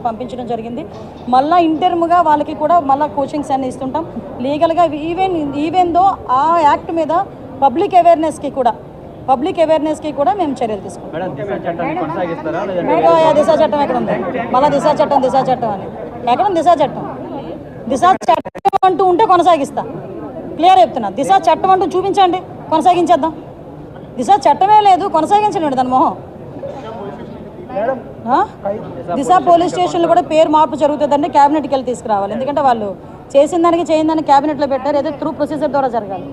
పంపించడం జరిగింది. మళ్ళీ ఇంటర్మ్గా వాళ్ళకి కూడా మళ్ళీ కోచింగ్స్ అన్నీ ఇస్తుంటాం లీగల్గా. ఈవెన్ దో ఆ యాక్ట్ మీద పబ్లిక్ అవేర్నెస్కి కూడా మేము చర్యలు తీసుకుంటాం. దిశా చట్టం ఎక్కడ ఉంది? మళ్ళీ దిశా చట్టం అని ఎక్కడ ఉంది? దిశా చట్టం అంటూ ఉంటే కొనసాగిస్తా. క్లియర్ చెప్తున్నా. దిశా చట్టం అంటూ చూపించండి, కొనసాగించేద్దాం. దిశా చట్టమే లేదు, కొనసాగించండి దాని మొహం. దిశా పోలీస్ స్టేషన్లో కూడా పేరు మార్పు జరుగుతుందండి, క్యాబినెట్కి వెళ్ళి తీసుకురావాలి. ఎందుకంటే వాళ్ళు చేసిన దానికి చేయని దానికి క్యాబినెట్లో పెట్టారు, ఏదో త్రూ ప్రొసీజర్ ద్వారా జరగాలి.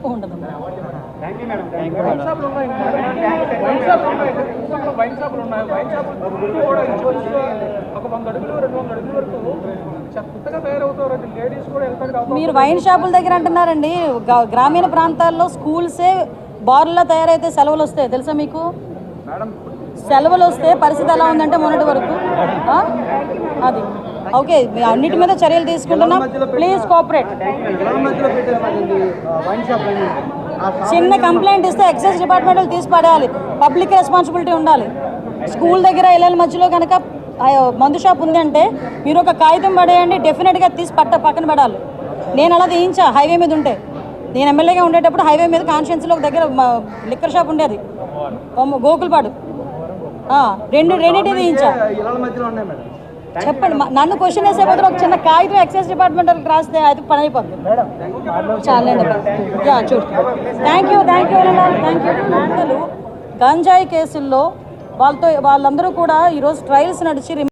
ఉండదు. మీరు వైన్ షాపుల దగ్గర అంటున్నారండి. గ్రామీణ ప్రాంతాల్లో స్కూల్సే బార్లా తయారైతే సెలవులు వస్తాయి తెలుసా మీకు? సెలవులు వస్తే పరిస్థితి ఎలా ఉందంటే మొన్నటి వరకు అది ఓకే. అన్నిటి మీద చర్యలు తీసుకుంటున్నాం. Please cooperate. చిన్న కంప్లైంట్ ఇస్తే ఎక్సైజ్ డిపార్ట్మెంట్ తీసి పడేయాలి. పబ్లిక్ రెస్పాన్సిబిలిటీ ఉండాలి. స్కూల్ దగ్గర ఇళ్ళ మధ్యలో కనుక మందు షాప్ ఉంది అంటే మీరు ఒక కాగితం పడేయండి, డెఫినెట్గా తీసి పక్కన పడాలి. నేను అలా తీయించా హైవే మీద ఉంటే. నేను ఎమ్మెల్యేగా ఉండేటప్పుడు హైవే మీద కాన్షియన్స్లో ఒక దగ్గర లిక్కర్ షాప్ ఉండేది, గోకుల్పాడు. రెండింటి తీయించా. చెప్పండి, నన్ను క్వశ్చన్ వేసే బదులు ఒక చిన్న కాగితం ఎక్సైజ్ డిపార్ట్మెంట్ వాళ్ళకి రాస్తే అది పని అయిపోతుంది. చాలండి. చూడు. Thank you. గంజాయి కేసుల్లో వాళ్ళందరూ కూడా ఈరోజు ట్రయల్స్ నడిచి